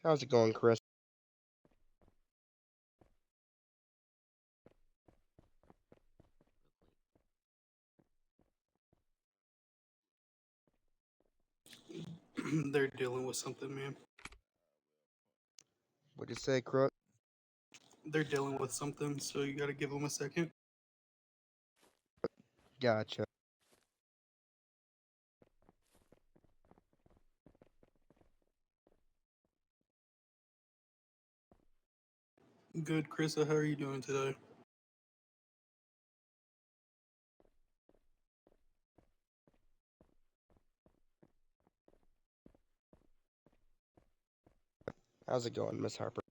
How's it going, Chris? They're dealing with something, man. What'd you say, Crook? They're dealing with something, so you gotta give them a second. Gotcha. Good, Karissa, how are you doing today? How's it going, Miss Harper?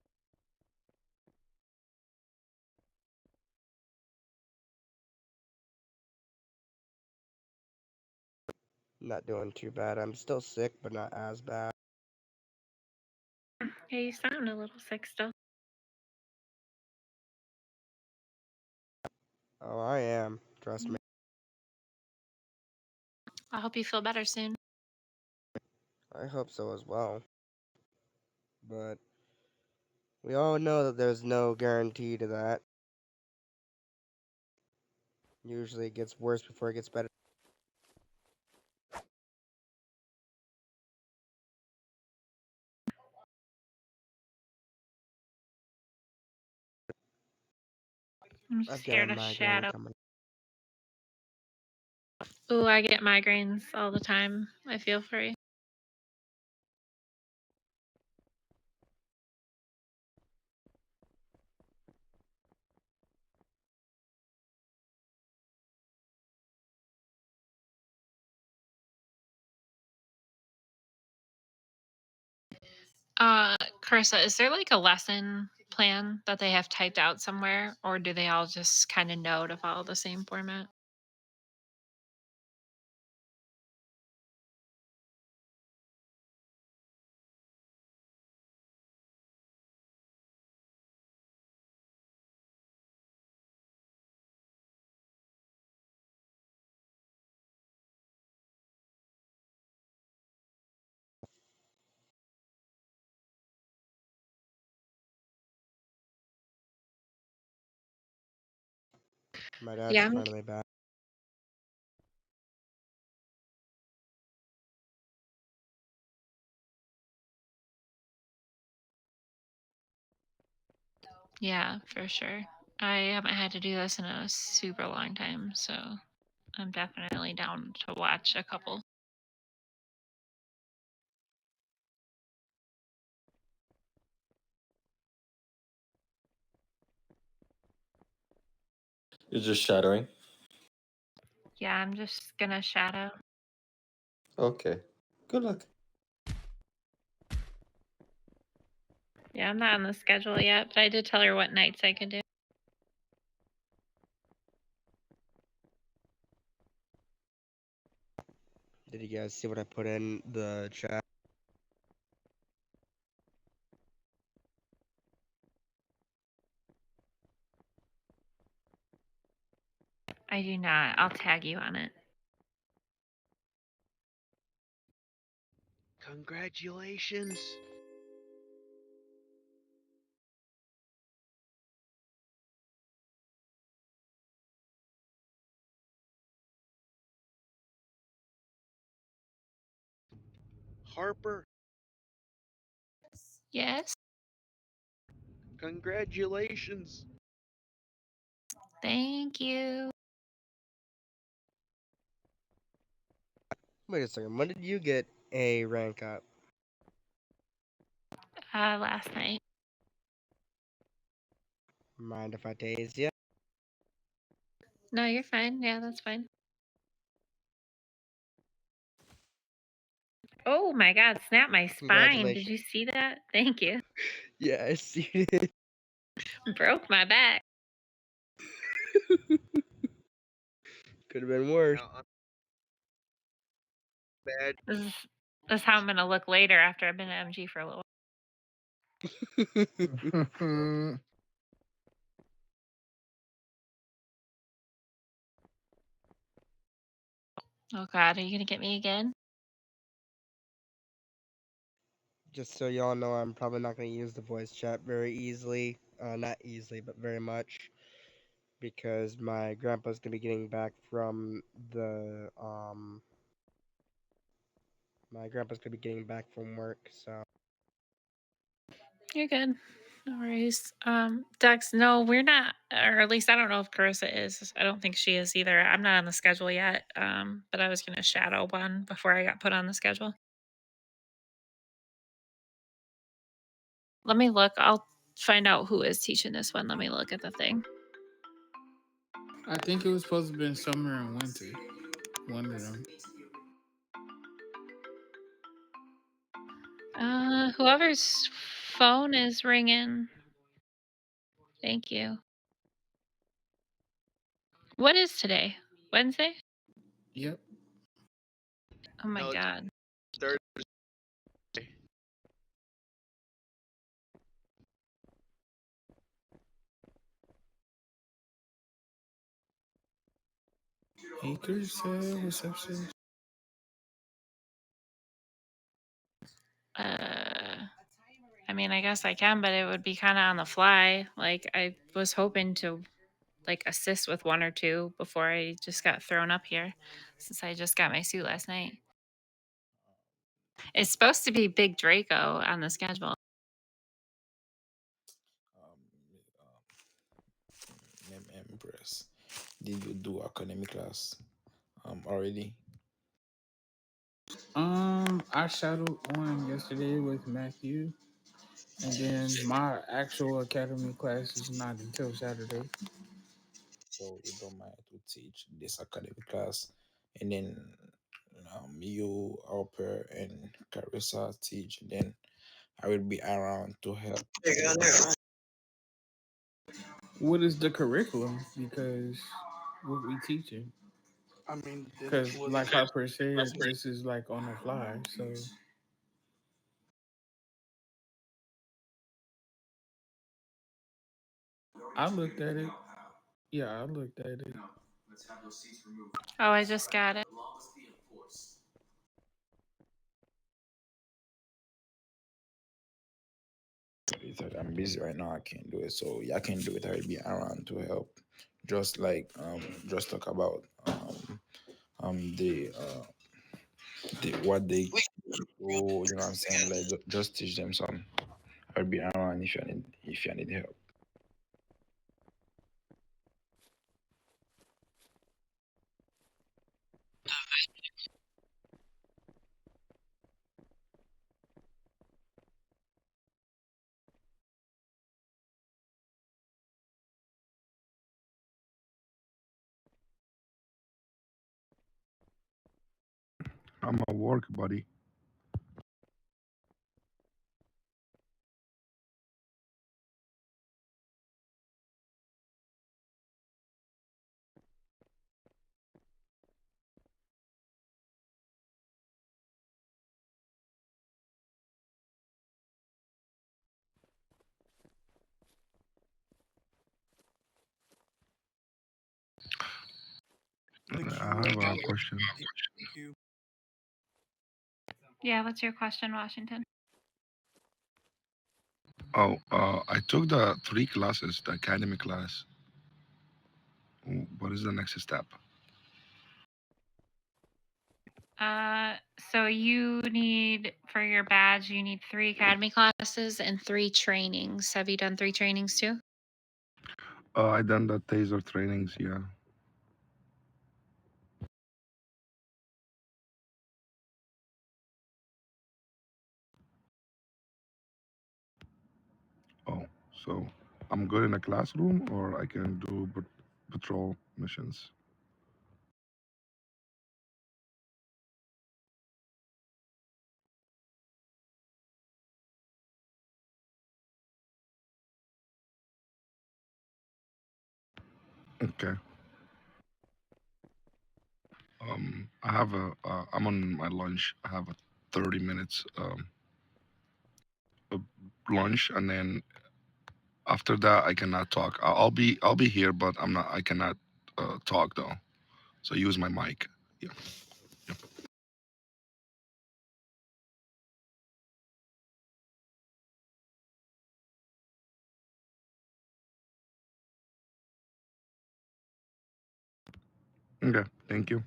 Not doing too bad. I'm still sick, but not as bad. Yeah, you sound a little sick still. Oh, I am. Trust me. I hope you feel better soon. I hope so as well. But we all know that there's no guarantee to that. Usually it gets worse before it gets better. I'm I've got a scared of migraine shadow. coming. Ooh, I get migraines all the time. I feel for you. Karissa, is there like a lesson plan that they have typed out somewhere, or do they all just kind of know to follow the same format? My dad's Yeah, finally back. yeah, for sure. I haven't had to do this in a super long time, so I'm definitely down to watch a couple. You're just shadowing? Yeah, I'm just gonna shadow. Okay. Good luck. Yeah, I'm not on the schedule yet, but I did tell her what nights I could do. Did you guys see what I put in the chat? I do not. I'll tag you on it. Congratulations. Harper, Yes. congratulations. Thank you. Wait a second. When did you get a rank up? Last night. Mind if I tase you? No, you're fine. Yeah, that's fine. Oh my god, snap my spine. Did Congratulations. you see that? Thank you. Yeah, I see it. Broke my back. Could have been worse. Now, bad. This is how I'm gonna look later after I've been at MG for a little while. Oh god, are you gonna get me again? Just so y'all know, I'm probably not going to use the voice chat very easily. Not easily, but very much. Because my grandpa's going to be getting back from my grandpa's going to be getting back from work, so. You're good. No worries. Dex, no, we're not, or at least I don't know if Karissa is. I don't think she is either. I'm not on the schedule yet. But I was gonna shadow one before I got put on the schedule. Let me look. I'll find out who is teaching this one. Let me look at the thing. I think it was supposed to be in summer and winter. One of them. Whoever's phone is ringing. Thank you. What is today? Wednesday? Yep. Oh my No, it's god. Thursday. Acres reception. I mean, I guess I can, but it would be kind of on the fly. Like, I was hoping to, like, assist with one or two before I just got thrown up here, since I just got my suit last night. It's supposed to be Big Draco on the schedule. Empress, did you do academic class already? I shadowed one yesterday with Matthew, and then my actual academy class is not until Saturday. So you don't mind to teach this academic class, and then you, Harper, and Karissa teach. Then I will be around to help. What is the curriculum? Because what we teaching? I mean, Because was like Harper said, this is like on the fly. So I looked at it. Yeah, I looked at it. Oh, I just got it. I'm busy right now. I can't do it. So yeah, I can do it. I will be around to help. Just like just talk about the what they do. You know what I'm saying? Like just teach them some. I'll be around if you need help. I'm at work, buddy. the I queue have up. a question. Queue. Yeah, what's your question, Washington? Oh, I took the three classes, the academy class. What is the next step? So you need, for your badge, you need 3 academy classes and 3 trainings. Have you done 3 trainings too? I done the taser trainings, yeah. Oh, so I'm good in a classroom, or I can do patrol missions. Okay. I have I'm on my lunch. I have a 30 minutes of lunch, and then after that, I cannot talk. I'll be here, but I'm not. I cannot talk though. So use my mic. Yeah. Okay, thank you.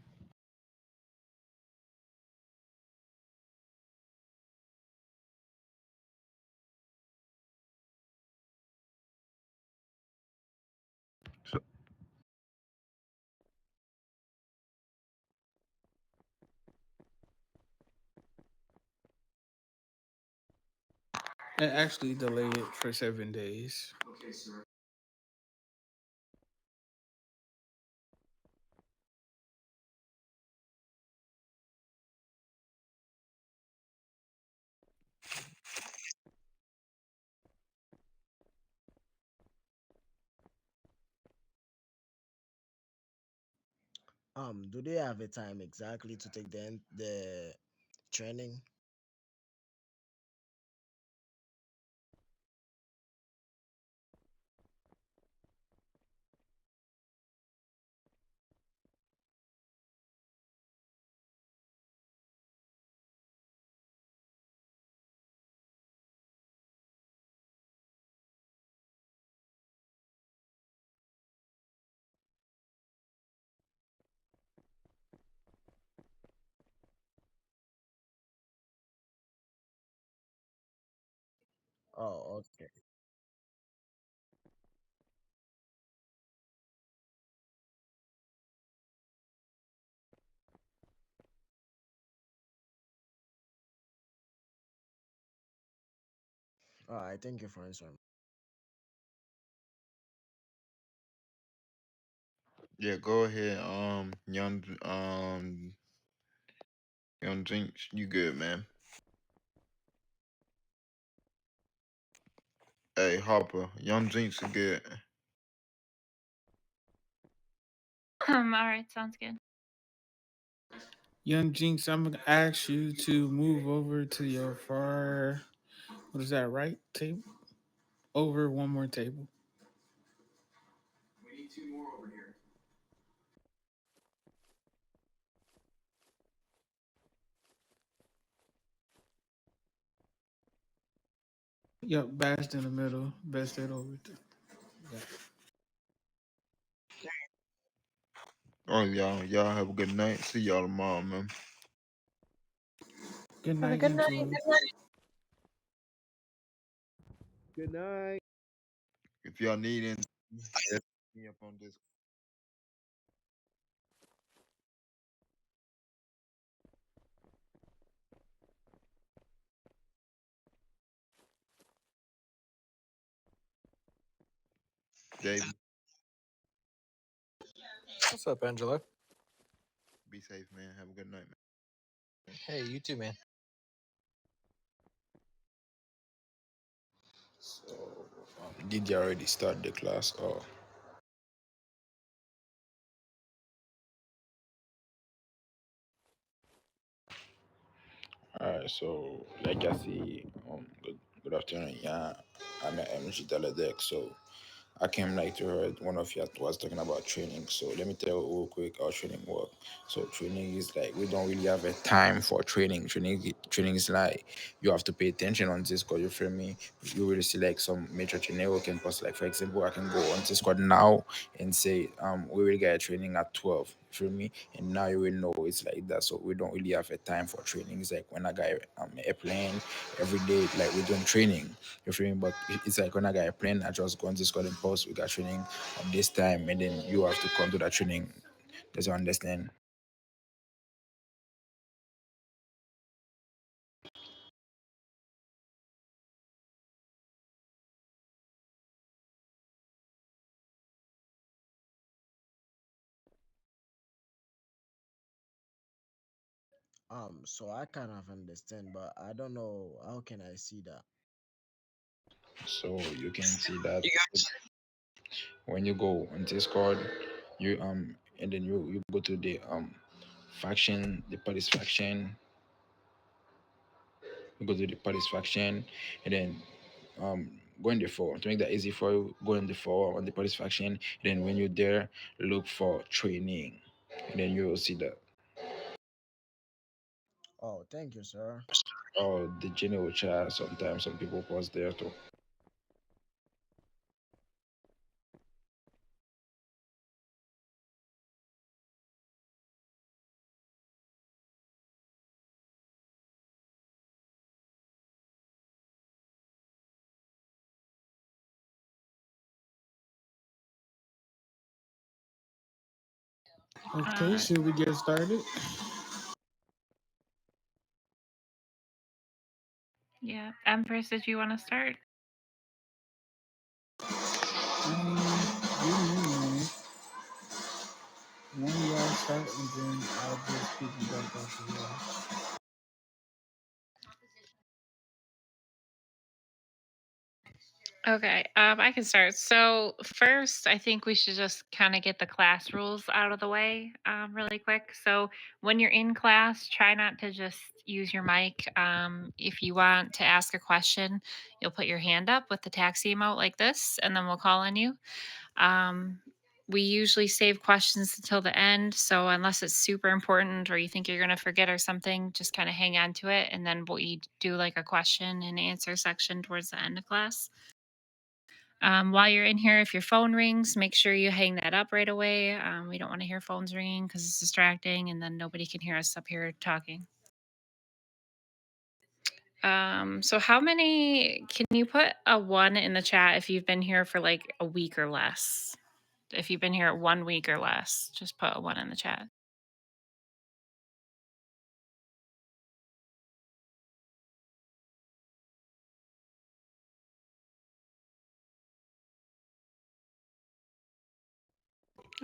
So, It actually delayed it for 7 days. Do they have a time exactly to take the training? Oh, okay. All right. Thank you for answering. Yeah, go ahead. Young Jinx, you good, man? Hey, Harper, Young Jinx is good. All right, sounds good. Young Jinx, I'm gonna ask you to move over to your far, what is that, right table? Over one more table. Yep, bashed in the middle. Best it over. Yeah. Oh, y'all have a good night. See y'all tomorrow, man. Good Have a night, good you night. too. Good night. If y'all need anything, hit me up on this. David, What's up, Angela? be safe, man. Have a good night, man. Hey, you too, man. So, did you already start the class? Or alright, so like I see, good afternoon. Yeah, I'm at MG Deck. So I came like to heard one of you was talking about training. So let me tell you real quick how training work. So training is like we don't really have a time for training. Training is like you have to pay attention on Discord. You feel me? You will see like some major trainer who can post like for example I can go on Discord now and say we will get training at 12. You feel me? And now you will know it's like that. So we don't really have a time for training. It's like when I got airplane every day like we're doing training. You feel me? But it's like when I got a plan, I just go on Discord and post we got training on this time, and then you have to come to that training. Does you understand? So I kind of understand, but I don't know how can I see that. So you can see that when you go on Discord, you and then you go to the faction, the police faction. You go to the police faction, and then go in the forum to make that easy for you. Go in the forum on the police faction. And then when you're there, look for training, and then you will see that. Oh, thank you, sir. Oh, the general chat. Sometimes some people post there too. Okay, should we get started? Yeah. Empress, did you want to start? Give me a minute. One of y'all start, and then I'll just piggyback off of y'all. Okay, I can start. So first, I think we should just kind of get the class rules out of the way, really quick. So when you're in class, try not to just use your mic. If you want to ask a question, you'll put your hand up with the taxi emote like this, and then we'll call on you. Um, we usually save questions until the end. So unless it's super important or you think you're going to forget or something, just kind of hang on to it. And then we do like a question and answer section towards the end of class. While you're in here, if your phone rings, make sure you hang that up right away. We don't want to hear phones ringing because it's distracting and then nobody can hear us up here talking. So how many, can you put a 1 in the chat if you've been here for like a week or less? If you've been here 1 week or less, just put a 1 in the chat.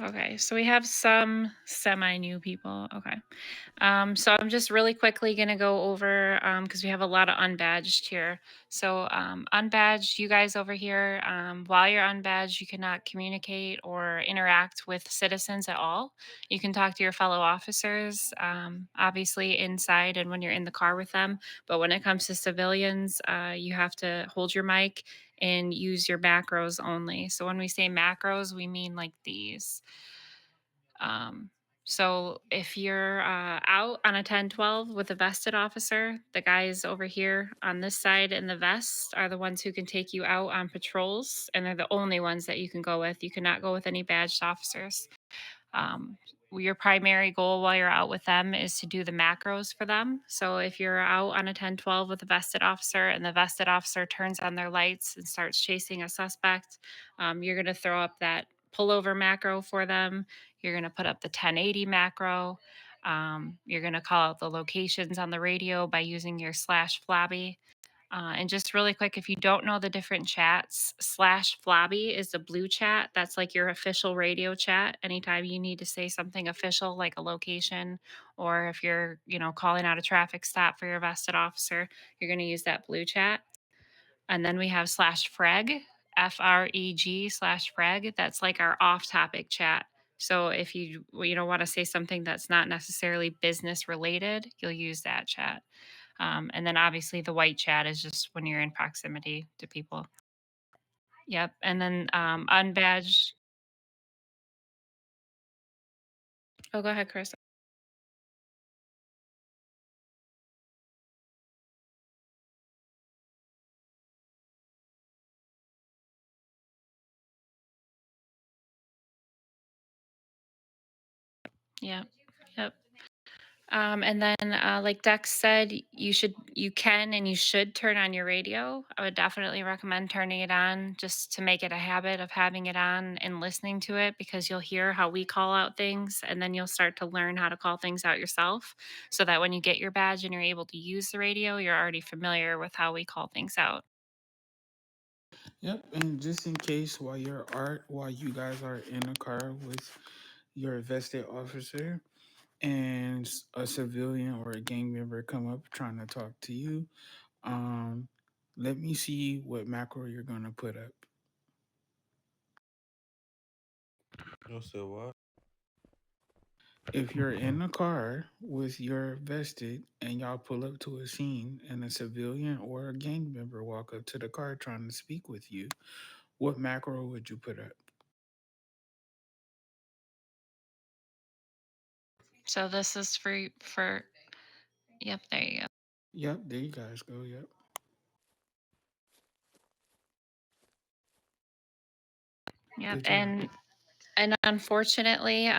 Okay, so we have some semi-new people. Okay. So I'm just really quickly going to go over because we have a lot of unbadged here. So unbadged, you guys over here, while you're unbadged, you cannot communicate or interact with citizens at all. You can talk to your fellow officers, obviously inside and when you're in the car with them. But when it comes to civilians, you have to hold your mic and use your macros only. So when we say macros, we mean like these. So if you're out on a 10-12 with a vested officer, the guys over here on this side in the vest are the ones who can take you out on patrols, and they're the only ones that you can go with. You cannot go with any badged officers. Your primary goal while you're out with them is to do the macros for them. So if you're out on a 10-12 with a vested officer and the vested officer turns on their lights and starts chasing a suspect, you're going to throw up that pullover macro for them. You're going to put up the 1080 macro. You're going to call out the locations on the radio by using your /flobby. And just really quick, if you don't know the different chats, /flobby is the blue chat. That's like your official radio chat. Anytime you need to say something official, like a location, or if you're, calling out a traffic stop for your vested officer, you're going to use that blue chat. And then we have /freg, FREG /freg. That's like our off-topic chat. So if you want to say something that's not necessarily business related, you'll use that chat. And then obviously the white chat is just when you're in proximity to people. Yep. And then unbadged. Oh, go ahead, Chris. Yeah. Yep. And then, like Dex said, you can and you should turn on your radio. I would definitely recommend turning it on just to make it a habit of having it on and listening to it because you'll hear how we call out things and then you'll start to learn how to call things out yourself so that when you get your badge and you're able to use the radio, you're already familiar with how we call things out. Yep, and just in case while you guys are in a car with your vested officer and a civilian or a gang member come up trying to talk to you, let me see what macro you're gonna put up. You say what? If you're in a car with your vested and y'all pull up to a scene and a civilian or a gang member walk up to the car trying to speak with you, what macro would you put up? So this is for yep, there you go. Yep, there you guys go. Yep. Yep. Good job. And unfortunately,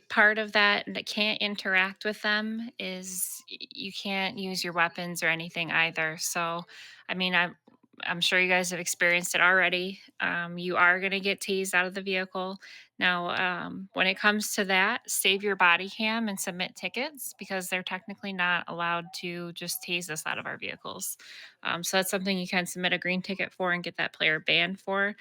part of that can't interact with them is you can't use your weapons or anything either. So, I mean, I'm sure you guys have experienced it already. You are going to get tased out of the vehicle. Now, when it comes to that, save your body cam and submit tickets because they're technically not allowed to just tase us out of our vehicles. So that's something you can submit a green ticket for and get that player banned for.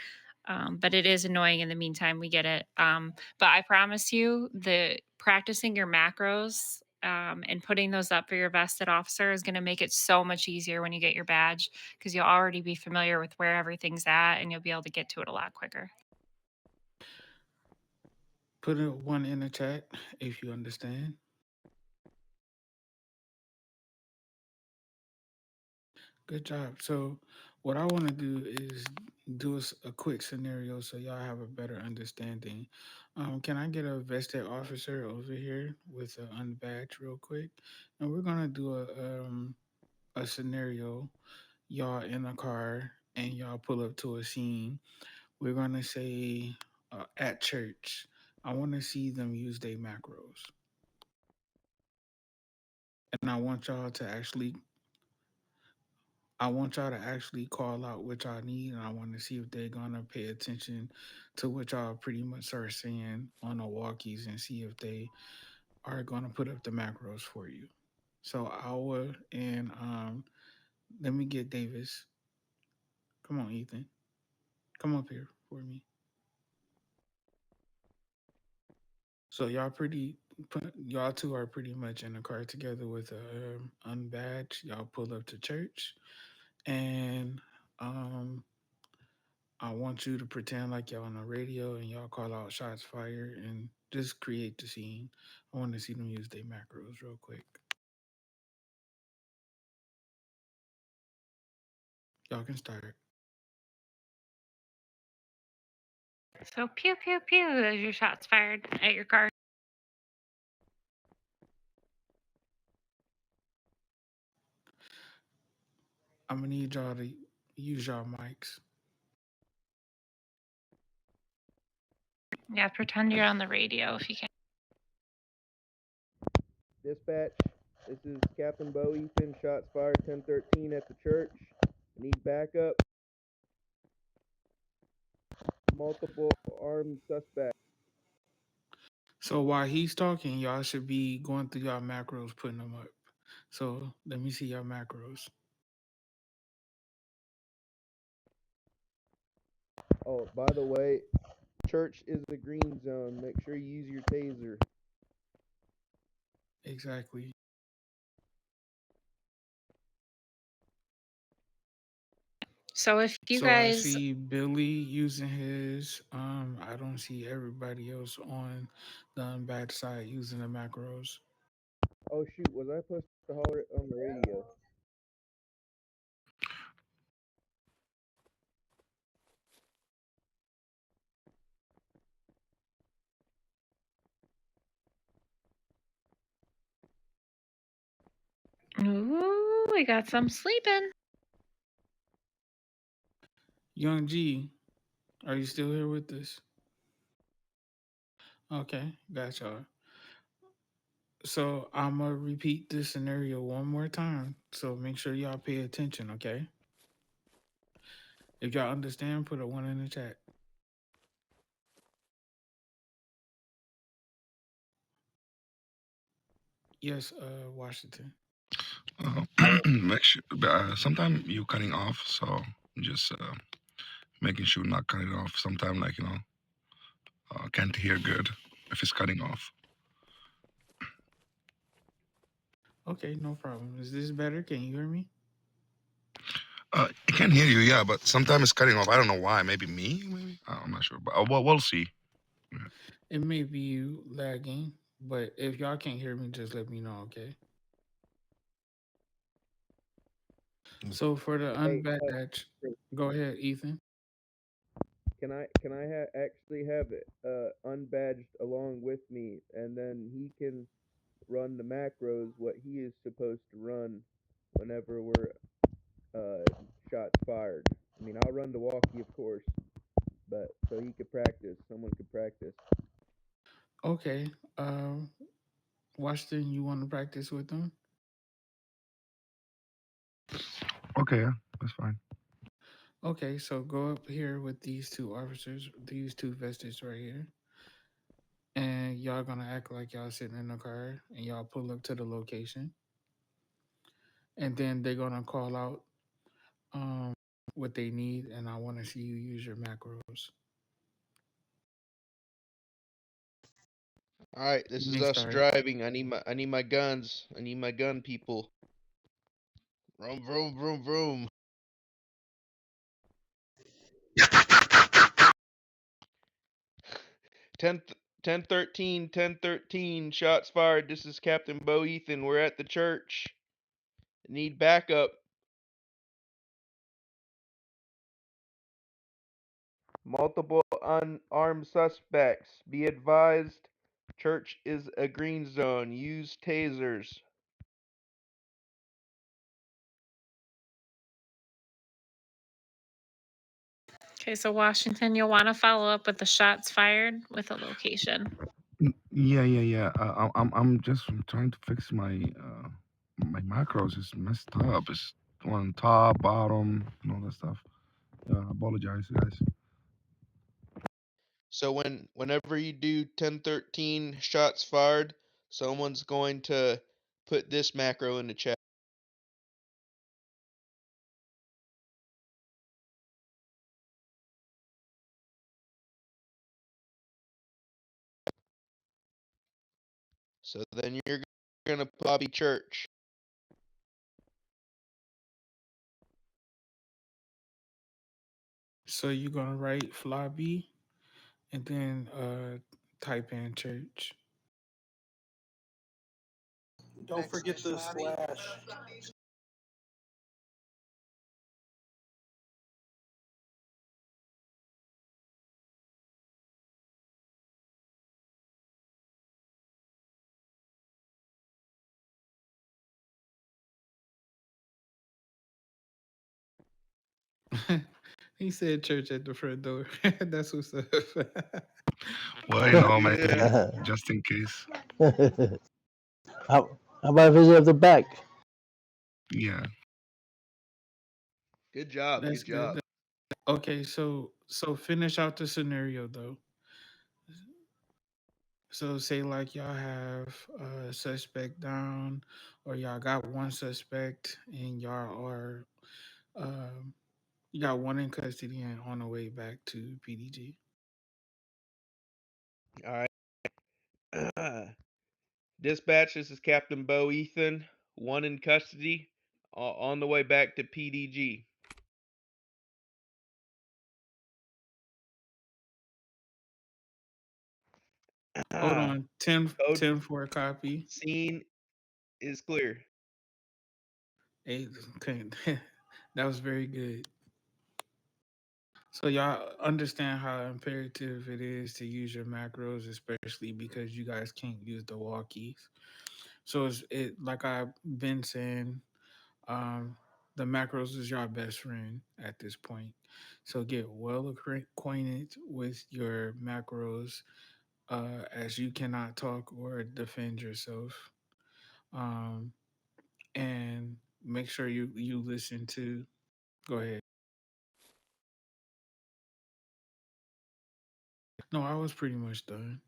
But it is annoying in the meantime. We get it. But I promise you, the practicing your macros and putting those up for your vested officer is going to make it so much easier when you get your badge because you'll already be familiar with where everything's at and you'll be able to get to it a lot quicker. Put a one in the chat if you understand. Good job. So, what I want to do is do a quick scenario so y'all have a better understanding. Can I get a vested officer over here with an unbadge real quick? And we're gonna do a scenario. Y'all in a car and y'all pull up to a scene. We're gonna say at church. I want to see them use their macros, and I want y'all to actually call out what y'all need, and I want to see if they're gonna pay attention to what y'all pretty much are saying on the walkies, and see if they are gonna put up the macros for you. So our and let me get Davis. Come on, Ethan. Come up here for me. So y'all two are pretty much in the car together with a unbadge. Y'all pull up to church, and I want you to pretend like y'all on the radio and y'all call out shots fired and just create the scene. I want to see them use their macros real quick. Y'all can start. So pew pew pew as your shots fired at your car. I'm gonna need y'all to use y'all mics. Yeah, pretend you're on the radio if you can. Dispatch, this is Captain Bo Ethan. Shots fired 1013 at the church. Need backup. Multiple armed suspects. So while he's talking, y'all should be going through y'all macros, putting them up. So let me see y'all macros. Oh, by the way, church is a green zone. Make sure you use your taser. Exactly. So if you So I guys, see Billy using his. I don't see everybody else on the unbad side using the macros. Oh shoot, was I supposed to holler it on the radio? ooh, we got some sleeping. Young G, are you still here with us? Okay, got y'all. So I'm gonna repeat this scenario one more time. So make sure y'all pay attention, okay? If y'all understand, put a one in the chat. Yes, Washington. Make sure. Sometimes you cutting off, so just making sure not cutting off. Sometimes, like can't hear good if it's cutting off. Okay, no problem. Is this better? Can you hear me? I can hear you, yeah, but sometimes it's cutting off. I don't know why. Maybe me, maybe I'm not sure, but we'll see. It may be you lagging, but if y'all can't hear me, just let me know, okay? So for the Hey, unbadge, go ahead, Ethan. can I actually have it unbadged along with me, and then he can run the macros what he is supposed to run whenever we're shots fired. I mean, I'll run the walkie, of course, but so he could practice. Someone could practice. Okay. Washington, you want to practice with them? Okay, yeah, that's fine. Okay, so go up here with these two officers, these two vested right here, and y'all gonna act like y'all sitting in the car, and y'all pull up to the location, and then they're gonna call out um what they need, and I want to see you use your macros. All right, this You is may us start. driving. I need my guns. I need my gun, people. Vroom vroom vroom vroom. 10 1013 shots fired. This is Captain Bo Ethan. We're at the church. Need backup. Multiple unarmed suspects. Be advised, church is a green zone. Use tasers. Okay, so Washington, you'll want to follow up with the shots fired with a location. Yeah. I'm just trying to fix my macros. It's messed up. It's on top, bottom, and all that stuff. Apologize, guys. So whenever you do 1013 shots fired, someone's going to put this macro in the chat. So then you're gonna put Bobby Church. So you're gonna write fly B, and then type in church. Don't forget the slash. He said church at the front door. That's what's up. Well, Yeah. just in case. how, how about visit of the back? Yeah. Good job. That's Good good. job. Okay, so finish out the scenario though. So say like y'all have a suspect down, or y'all got one suspect, and y'all are you got one in custody and on the way back to PDG. All right. Dispatch, this is Captain Bo Ethan. One in custody. On the way back to PDG. Hold on, 10, Code 10 for a copy. scene is clear. 8, okay. That was very good. So y'all understand how imperative it is to use your macros, especially because you guys can't use the walkies. So it like I've been saying, the macros is your best friend at this point. So get well acquainted with your macros, as you cannot talk or defend yourself. Um, and make sure you listen to. Go ahead. No, I was pretty much done.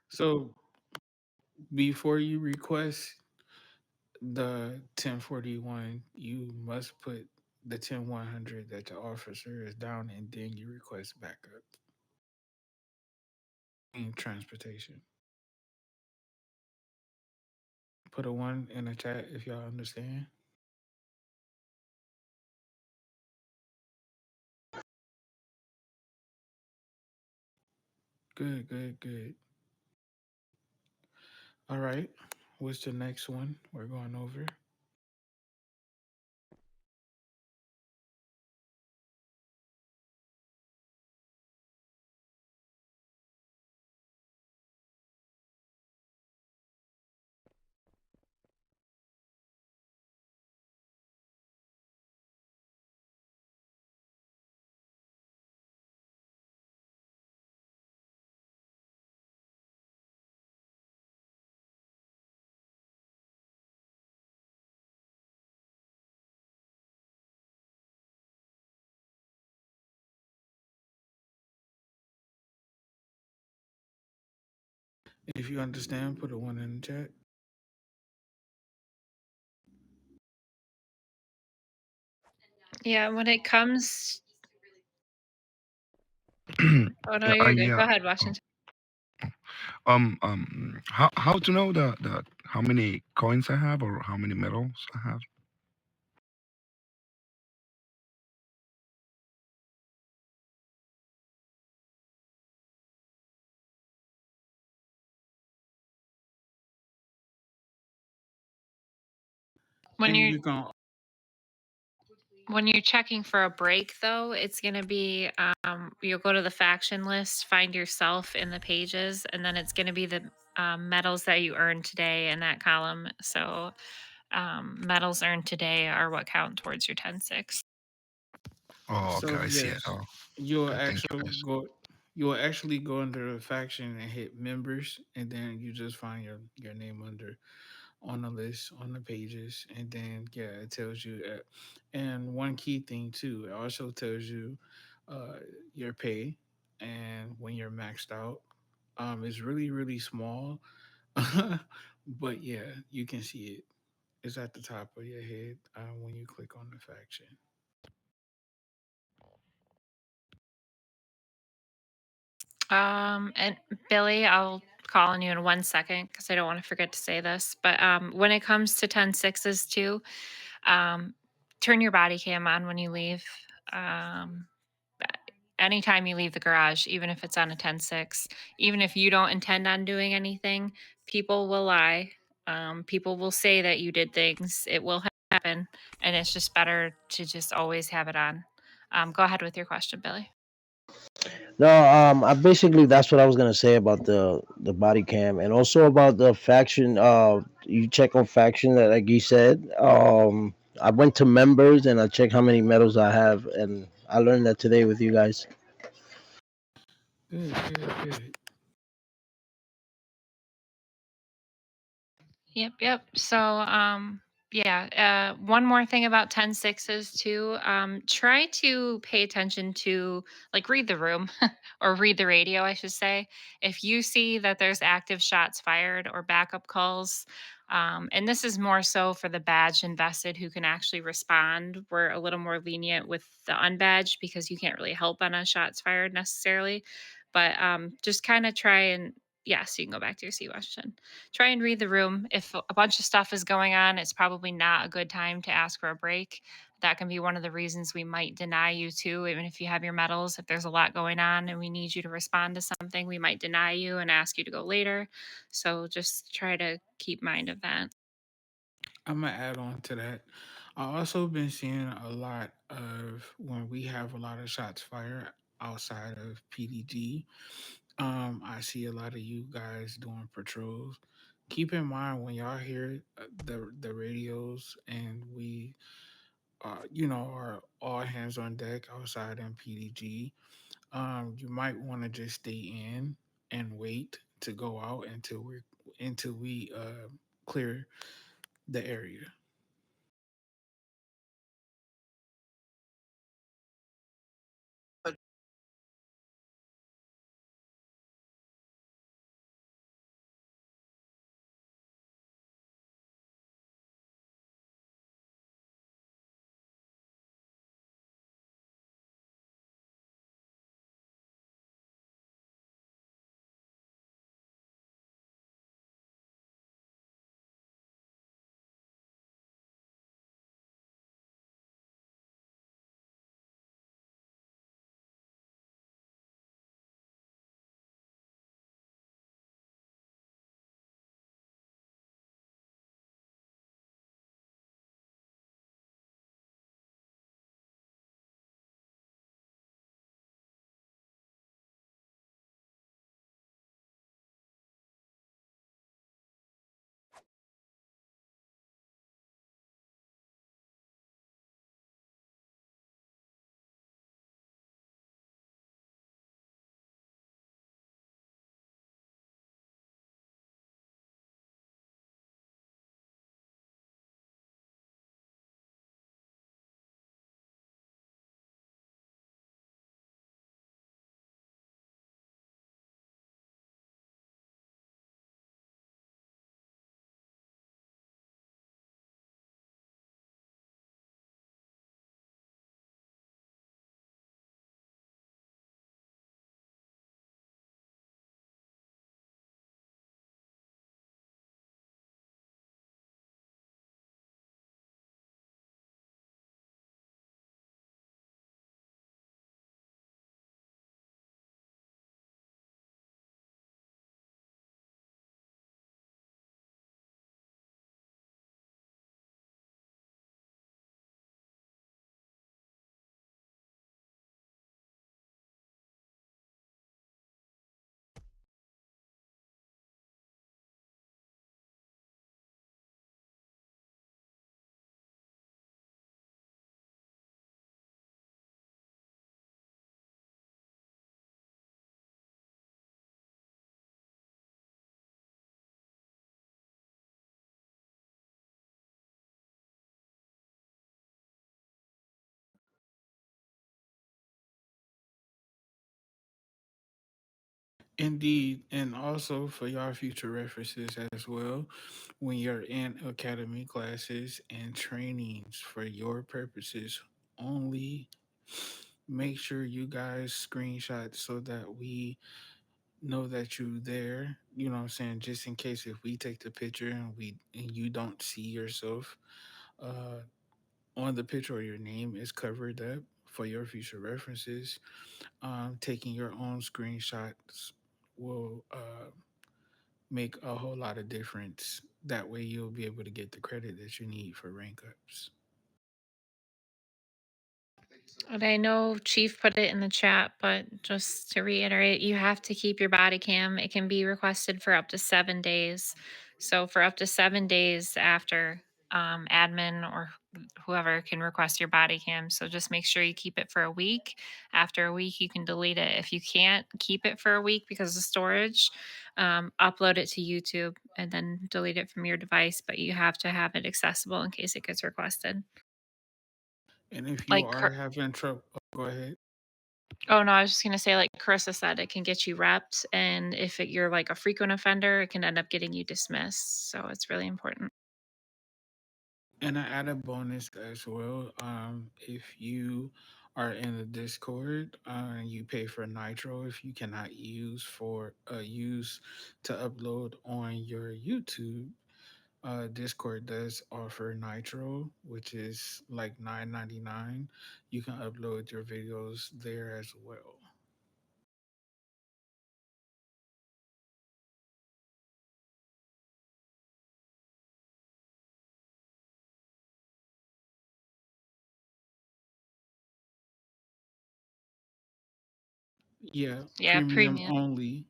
So before you request the 1041, you must put the 10100 that the officer is down, and then you request backup in transportation. Put a one in the chat if y'all understand. Good, good, good. All right. What's the next one we're going over? If you understand, put a one in the chat. Yeah, when it comes Oh, no, you're good. Go Yeah. ahead, Washington. How to know the how many coins I have or how many medals I have? When And you're you can when you're checking for a break, though, it's gonna be you'll go to the faction list, find yourself in the pages, and then it's gonna be the medals that you earned today in that column. So medals earned today are what count towards your 10-6. Oh, okay, so I see it. yes, Oh, you'll okay, thank you, actually guys. go you'll actually go under the faction and hit members, and then you just find your name under on the list on the pages, and then yeah, it tells you. And one key thing too, it also tells you uh, your pay and when you're maxed out. It's really small, but yeah, you can see it. It's at the top of your head when you click on the faction. And Billy, I'll call on you in 1 second because I don't want to forget to say this. But when it comes to 10-6s too, um, turn your body cam on when you leave. Um, anytime you leave the garage, even if it's on a 10-6, even if you don't intend on doing anything, people will lie. People will say that you did things. It will happen. And it's just better to just always have it on. Go ahead with your question, Billy. No, I basically that's what I was gonna say about the body cam, and also about the faction. You check on faction that, like you said. I went to members and I checked how many medals I have, and I learned that today with you guys. Good. Yep. So, yeah. One more thing about 10-6s too. Try to pay attention to, like, read the room or read the radio, I should say. If you see that there's active shots fired or backup calls, and this is more so for the badged invested who can actually respond. We're a little more lenient with the unbadged because you can't really help on a shots fired necessarily. But just kind of try and, yes, you can go back to your C question. Try and read the room. If a bunch of stuff is going on, it's probably not a good time to ask for a break. That can be one of the reasons we might deny you too, even if you have your medals. If there's a lot going on and we need you to respond to something, we might deny you and ask you to go later. So just try to keep mind of that. I'm gonna add on to that. I also been seeing a lot of when we have a lot of shots fired outside of PDG. I see a lot of you guys doing patrols. Keep in mind when y'all hear the radios and we, are all hands on deck outside in PDG. You might want to just stay in and wait to go out until we clear the area. Indeed, and also for your future references as well, when you're in academy classes and trainings for your purposes only, make sure you guys screenshot so that we know that you're there. You know what I'm saying? Just in case if we take the picture and you don't see yourself uh, on the picture or your name is covered up for your future references, taking your own screenshots will make a whole lot of difference. That way, you'll be able to get the credit that you need for rank ups. And I know Chief put it in the chat, but just to reiterate, you have to keep your body cam. It can be requested for up to 7 days. So for up to 7 days after, admin or whoever can request your body cam. So just make sure you keep it for a week. After a week, you can delete it. If you can't keep it for a week because of storage, upload it to YouTube and then delete it from your device. But you have to have it accessible in case it gets requested. And if you Like are having trouble, go ahead. Oh, no, I was just gonna say, like Carissa said, it can get you repped, and if you're like a frequent offender, it can end up getting you dismissed. So it's really important. And I add a bonus as well. If you are in the Discord, and you pay for Nitro, if you cannot use to upload on your YouTube, Discord does offer Nitro, which is like $9.99. You can upload your videos there as well. Yeah, Yeah, premium premium. only.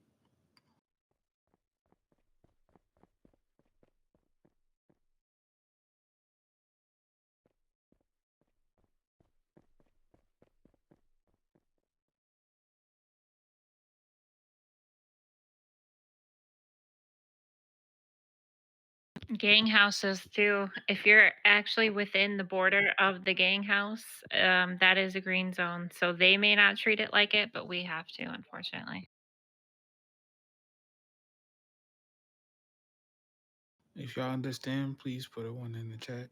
Gang houses too. If you're actually within the border of the gang house, that is a green zone. So they may not treat it like it, but we have to, unfortunately. If y'all understand, please put a one in the chat.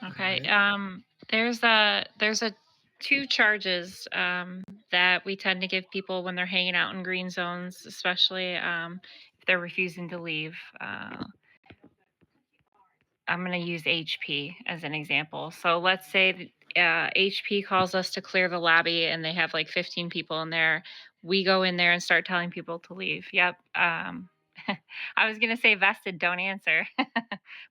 All Okay. right. There's a two charges that we tend to give people when they're hanging out in green zones, especially if they're refusing to leave. I'm going to use HP as an example. So let's say HP calls us to clear the lobby and they have like 15 people in there. We go in there and start telling people to leave. Yep. I was going to say vested, don't answer.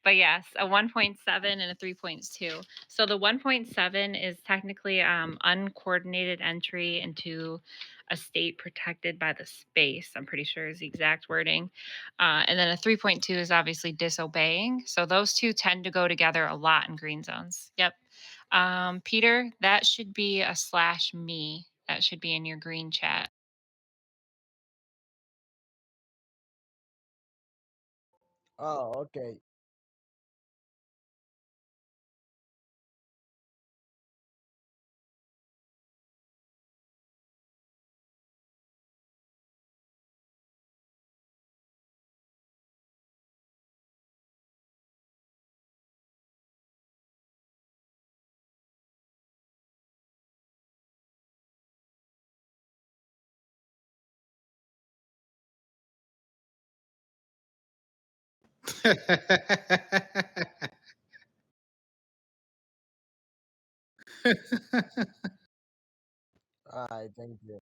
But yes, a 1.7 and a 3.2. So the 1.7 is technically uncoordinated entry into a state protected by the space. I'm pretty sure is the exact wording. And then a 3.2 is obviously disobeying. So those two tend to go together a lot in green zones. Yep. Peter, that should be a /me. That should be in your green chat. Oh, okay. All right, thank you.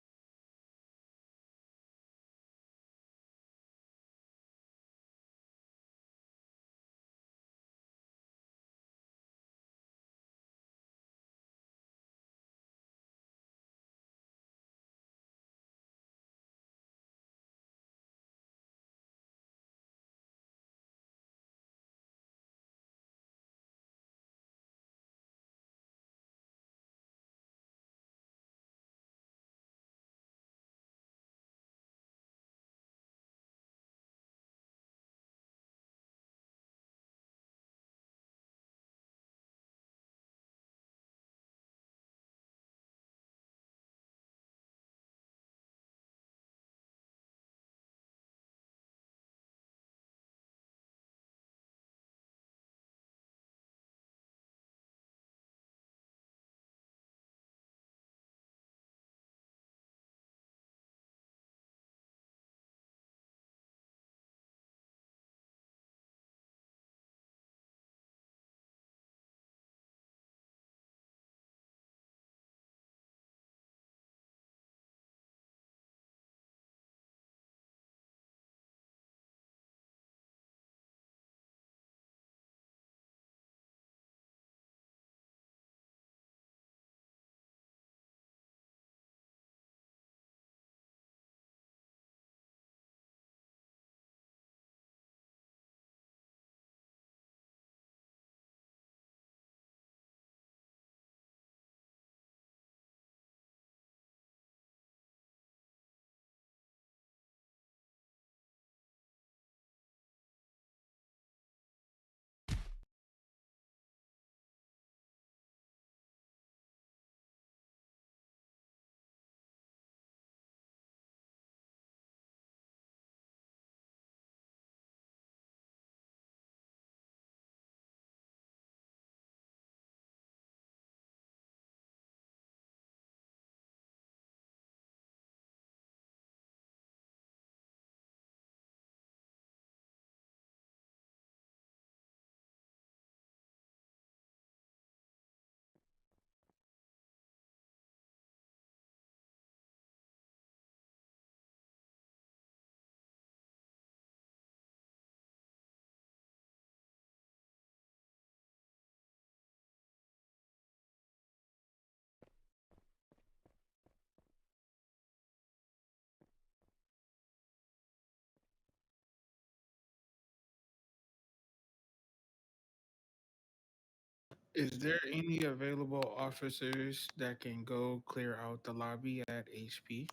Is there any available officers that can go clear out the lobby at HP?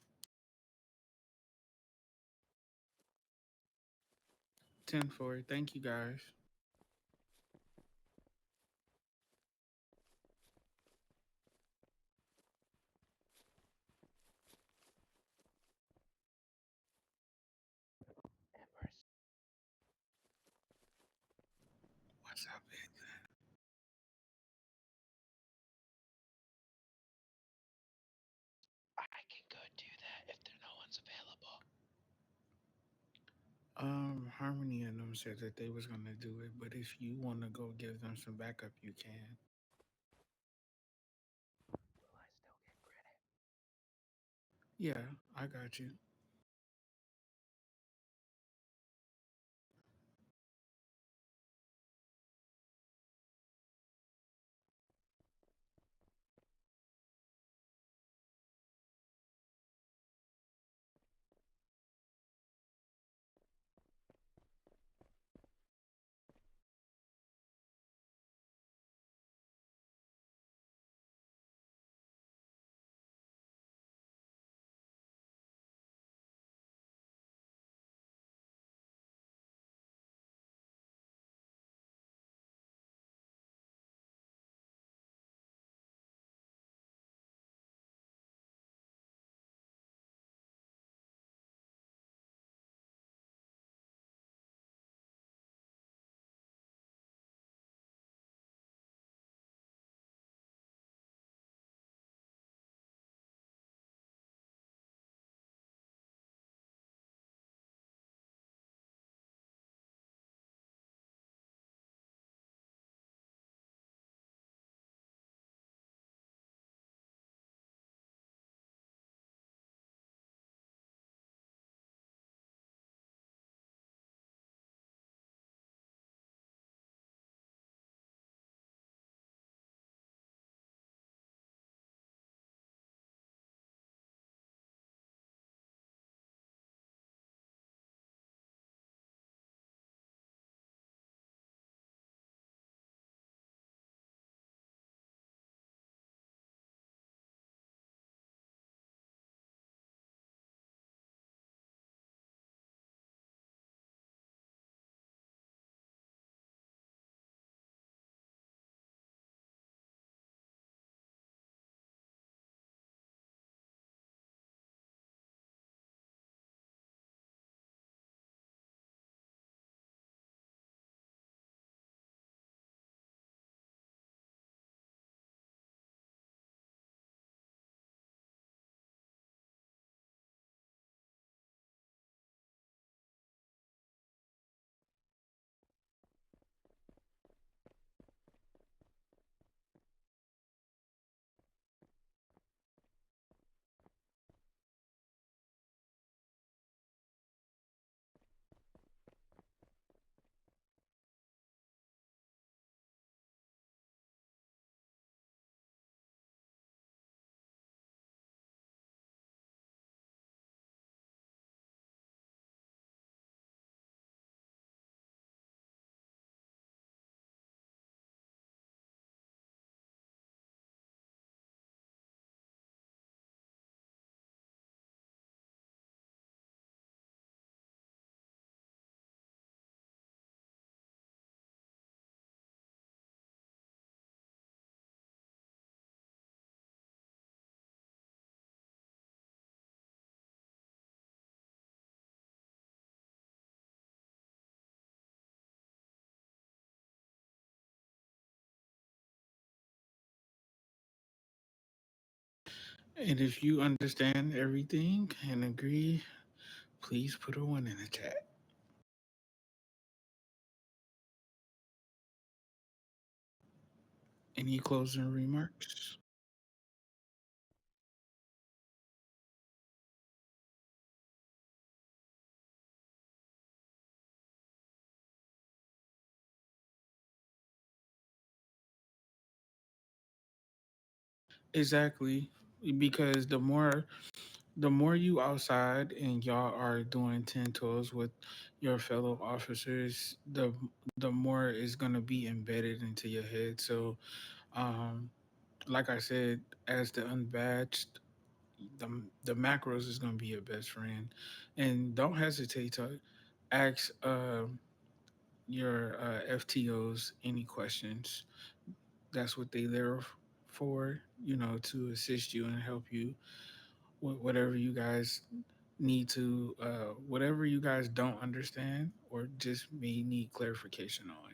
10-4. Thank you guys. Empress. What's up, Ed? I can go do that if there no one's available. Harmony and them said that they was gonna do it, but if you want to go give them some backup, you can. Will I still get credit? Yeah, I got you. And if you understand everything and agree, please put a one in the chat. Any closing remarks? Exactly, because the more you outside and y'all are doing 10 toes with your fellow officers, the more is gonna be embedded into your head. So Um, like I said, as the unbatched, the macros is gonna be your best friend, and don't hesitate to ask your FTOs any questions. That's what they there for, you know, to assist you and help you with whatever you guys need to, whatever you guys don't understand or just may need clarification on.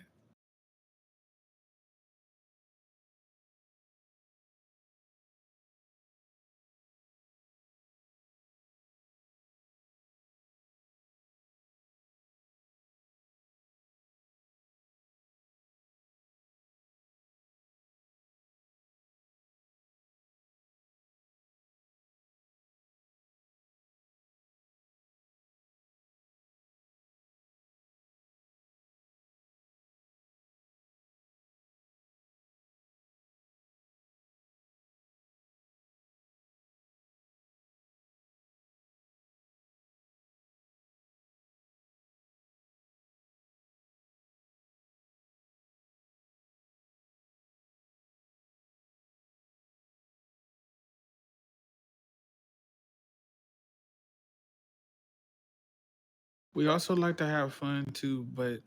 We also like to have fun too, but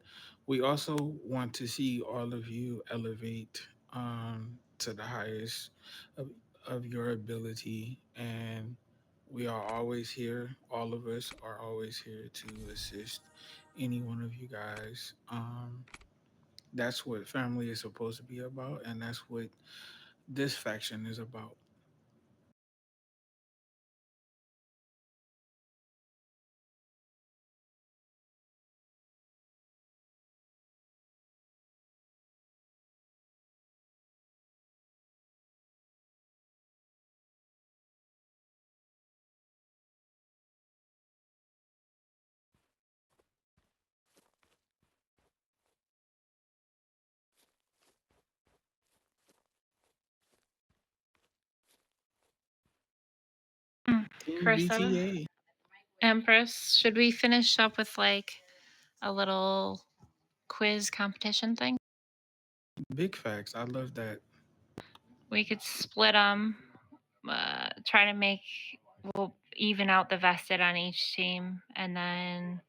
we also want to see all of you elevate to the highest of, of your ability. And we are always here. All of us are always here to assist any one of you guys. That's what family is supposed to be about, and that's what this faction is about. Mm, Team Karissa, BTA, Empress, should we finish up with like a little quiz competition thing? big facts. I love that. We could split them, try to make, we'll even out the vested on each team, and then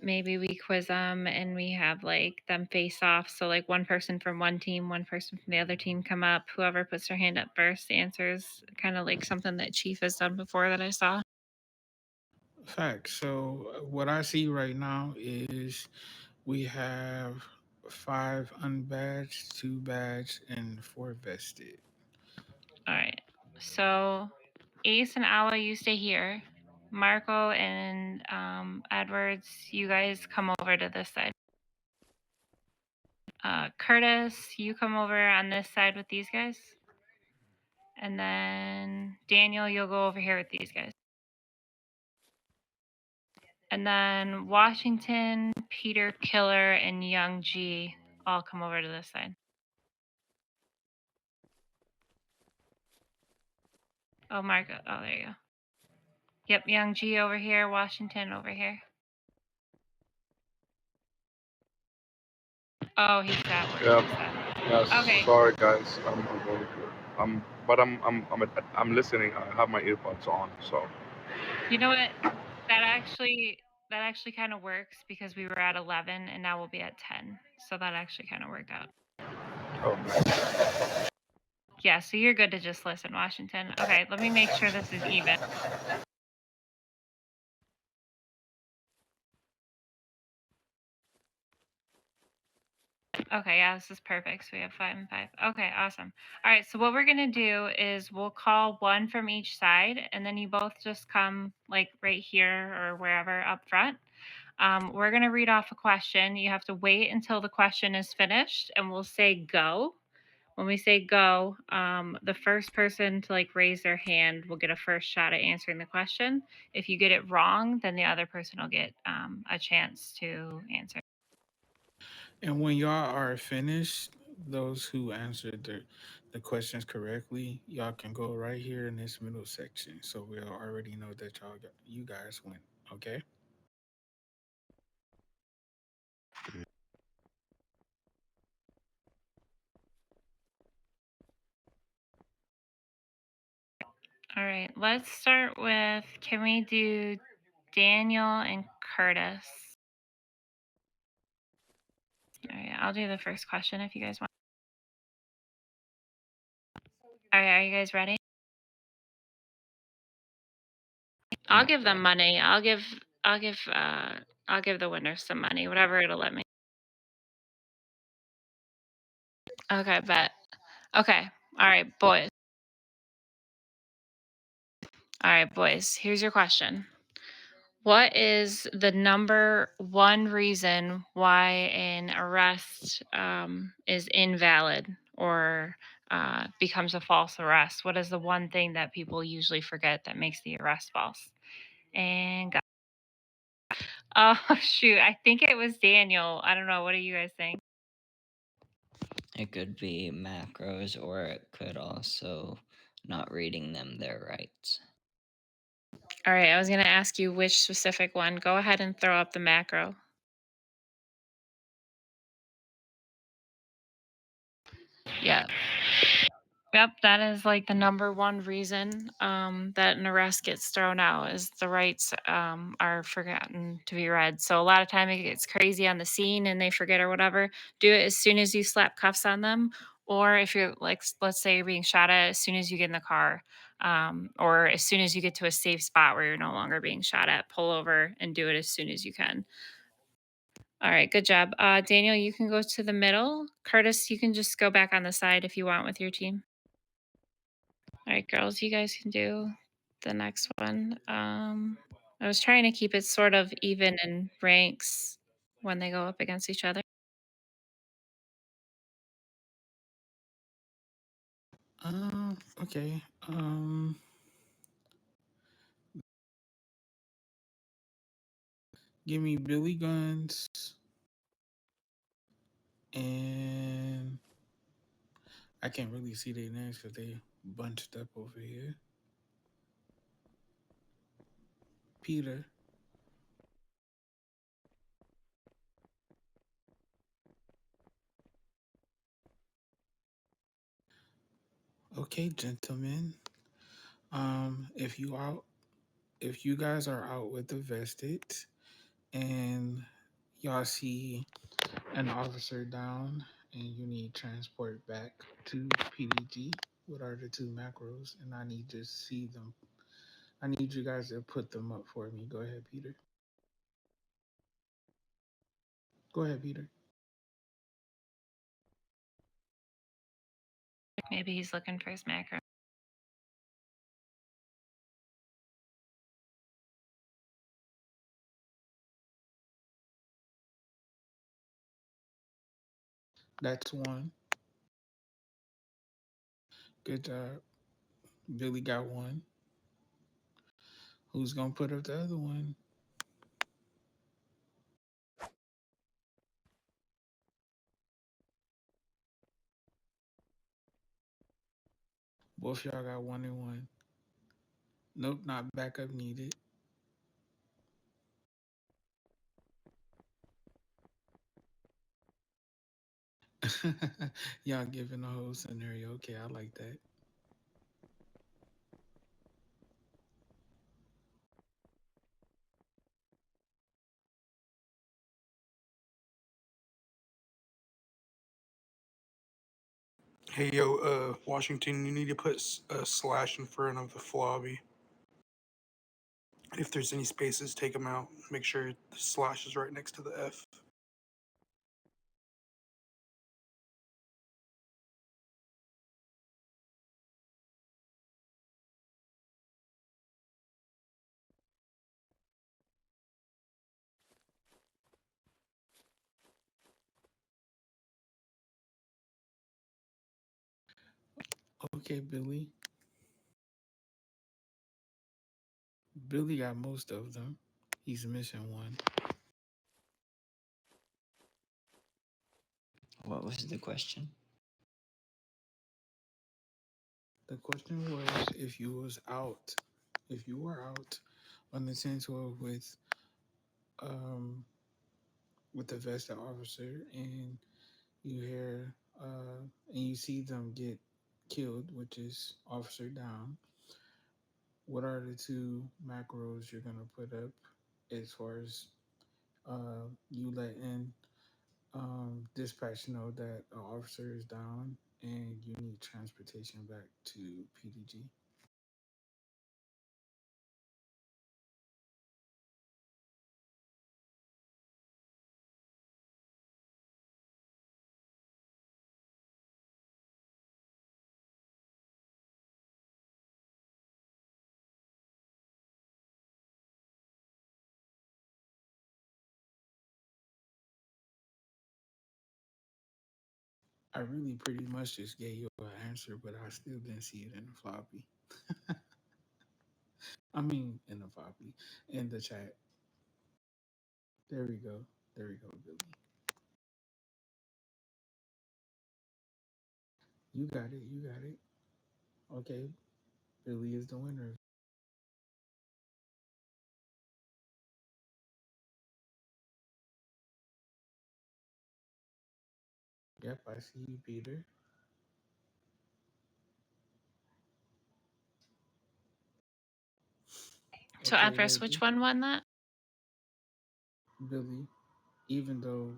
maybe we quiz them and we have like them face off. So like one person from one team, one person from the other team come up. Whoever puts their hand up first answers, kind of like something that Chief has done before that I saw. Facts. So what I see right now is we have 5 unbadged, 2 badged, and 4 vested. All right. So Ace and Awa, you stay here. Marco and Edwards, you guys come over to this side. Curtis, you come over on this side with these guys. And then Daniel, you'll go over here with these guys. And then Washington, Peter Killer, and Young G all come over to this side. Oh, Marco. Oh, there you go. Yep, Young G over here, Washington over here. Oh, he's at work. Yeah. He's at work. Yes. Okay. Sorry, guys. But I'm listening. I have my earbuds on. So. You know what? That actually kind of works because we were at 11 and now we'll be at 10. So that actually kind of worked out. Oh. Yeah, so you're good to just listen, Washington. Okay, let me make sure this is even. Okay, yeah, this is perfect. So we have 5 and 5. Okay, awesome. All right, so what we're gonna do is we'll call one from each side, and then you both just come like right here or wherever up front. We're gonna read off a question. You have to wait until the question is finished, and we'll say go. When we say go, the first person to like raise their hand will get a first shot at answering the question. If you get it wrong, then the other person will get a chance to answer. And when y'all are finished, those who answered the questions correctly, y'all can go right here in this middle section. So we'll already know that you guys win. Okay. All right, let's start with, can we do Daniel and Curtis? All right, I'll do the first question if you guys want. All right, are you guys ready? I'll give them money. I'll give the winner some money, whatever it'll let me. Okay, bet. Okay. All right, boys. All right, boys. Here's your question. What is the number one reason why an arrest is invalid or becomes a false arrest? What is the one thing that people usually forget that makes the arrest false? And oh shoot, I think it was Daniel. I don't know. What do you guys think? It could be macros, or it could also not reading them their rights. All right, I was going to ask you which specific one. Go ahead and throw up the macro. Yeah. Yep, that is like the number one reason that an arrest gets thrown out is the rights are forgotten to be read. So a lot of time it gets crazy on the scene and they forget or whatever. Do it as soon as you slap cuffs on them, or if you're like, let's say you're being shot at, as soon as you get in the car, or as soon as you get to a safe spot where you're no longer being shot at, pull over and do it as soon as you can. All right, good job. Daniel, you can go to the middle. Curtis, you can just go back on the side if you want with your team. All right, girls, you guys can do the next one. I was trying to keep it sort of even in ranks when they go up against each other. Okay. Give me Billy Guns and I can't really see their names because they bunched up over here. Peter. Okay, gentlemen. If you guys are out with the vested and y'all see an officer down and you need transport back to PDG, what are the two macros? And I need to see them. I need you guys to put them up for me. Go ahead, Peter. Go ahead, Peter. Maybe he's looking for his macro. That's one. Good job. Billy got one. Who's gonna put up the other one? Both y'all got one and one. Nope, not backup needed. Y'all giving the whole scenario. Okay, I like that. Hey, yo, Washington, you need to put a slash in front of the flobby. If there's any spaces, take them out. Make sure the slash is right next to the F. Okay, Billy. Billy got most of them. He's missing one. What was the question? The question was if you were out on the 10-12 um with the vested officer and you hear and you see them get killed, which is officer down, what are the two macros you're gonna put up as far as you letting dispatch know that an officer is down and you need transportation back to PDG? I really pretty much just gave you an answer, but I still didn't see it in the floppy. I mean, in the floppy, in the chat. There we go. There we go, Billy. You got it. You got it. Okay. Billy is the winner. Yep, I see you, Peter. So, Okay, Empress, which lady. one won that? Billy, even though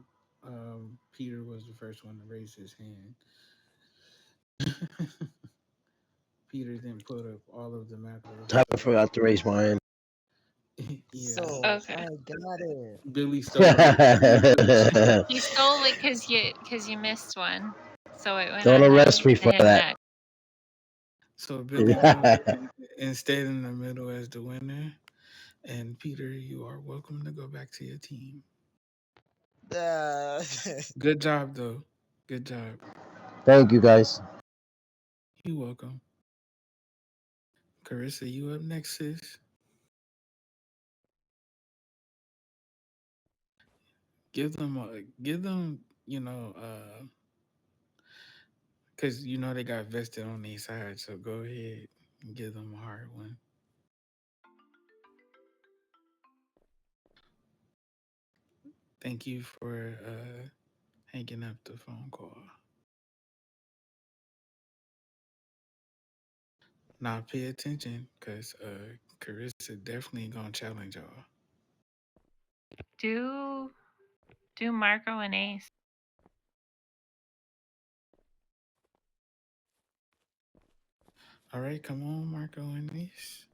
Peter was the first one to raise his hand, Peter didn't put up all of the macros. I So, forgot to raise my hand. yeah, So Okay. I got it. Billy stole it. He stole it because you missed one, so it went Don't on arrest me to for him that. next. So Billy won and stayed in the middle as the winner. And Peter, you are welcome to go back to your team. Uh, Good job, though. Good job. Thank you, guys. You're welcome. Karissa, you up next, sis. Give them, because they got vested on their side. So go ahead and give them a hard one. Thank you for hanging up the phone call. Now pay attention, because Karissa definitely gonna challenge y'all. Do Marco and Ace. All right, come on, Marco and Nish.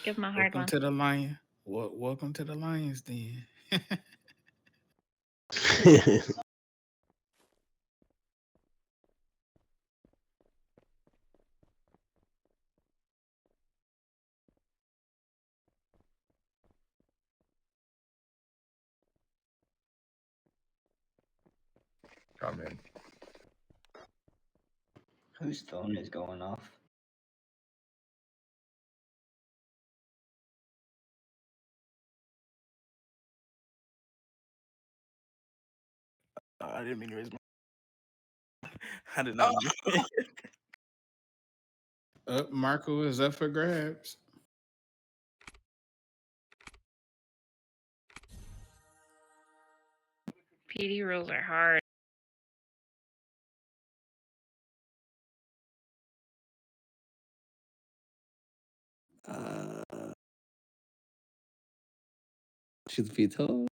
Give him a hard Welcome one. to the Lion. Welcome to the Lions, then. Come in. Whose phone is going off? I didn't mean to raise my. I did not mean. Marco is up for grabs. PD rules are hard. Truth be told.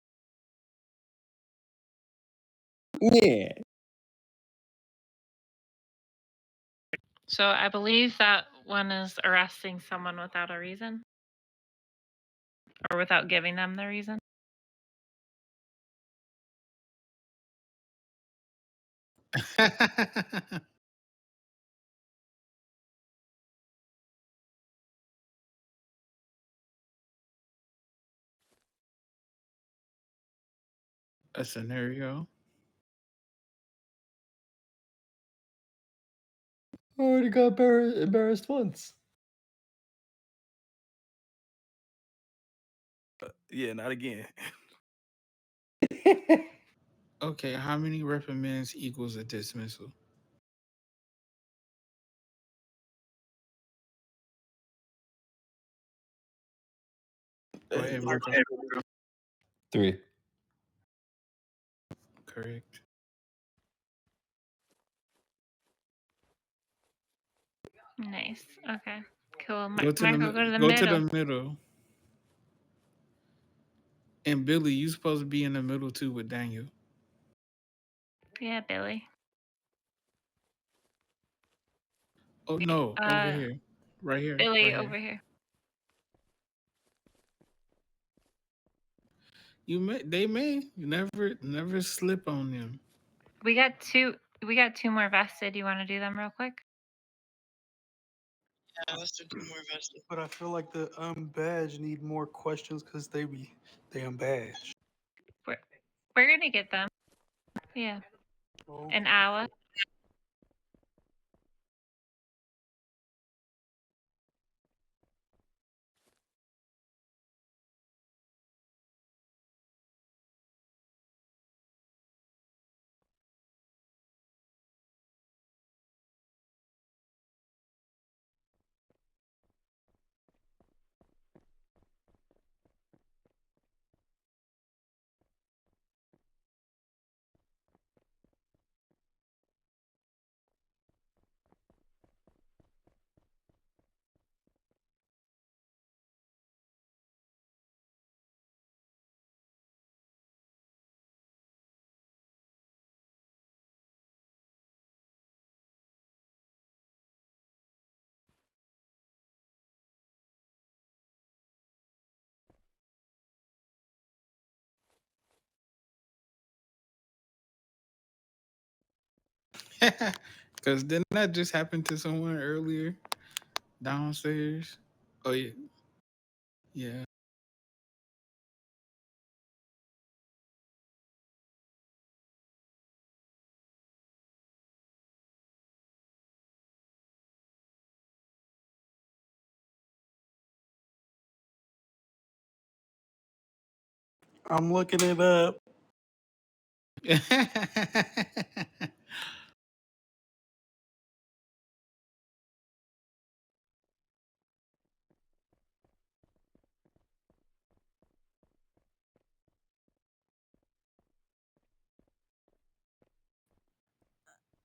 Yeah. So I believe that one is arresting someone without a reason or without giving them the reason. A scenario. I already got embarrassed once. Yeah, not again. Okay, how many reprimands equals a dismissal? Go ahead, Marco. 3. Correct. Nice. Okay. Cool. Go to Michael, go to the go to middle. the middle. And Billy, you supposed to be in the middle too with Daniel. Yeah, Billy. Oh no, over here. Right here. Billy Right here. over here. They may never slip on them. We got two more vested. You want to do them real quick? Yeah, let's do 2 more vested. But I feel like the unbadged need more questions because they unbadged. We're gonna get them. Yeah. Oh. An hour. Because didn't that just happen to someone earlier downstairs? Oh yeah, yeah. I'm looking it up.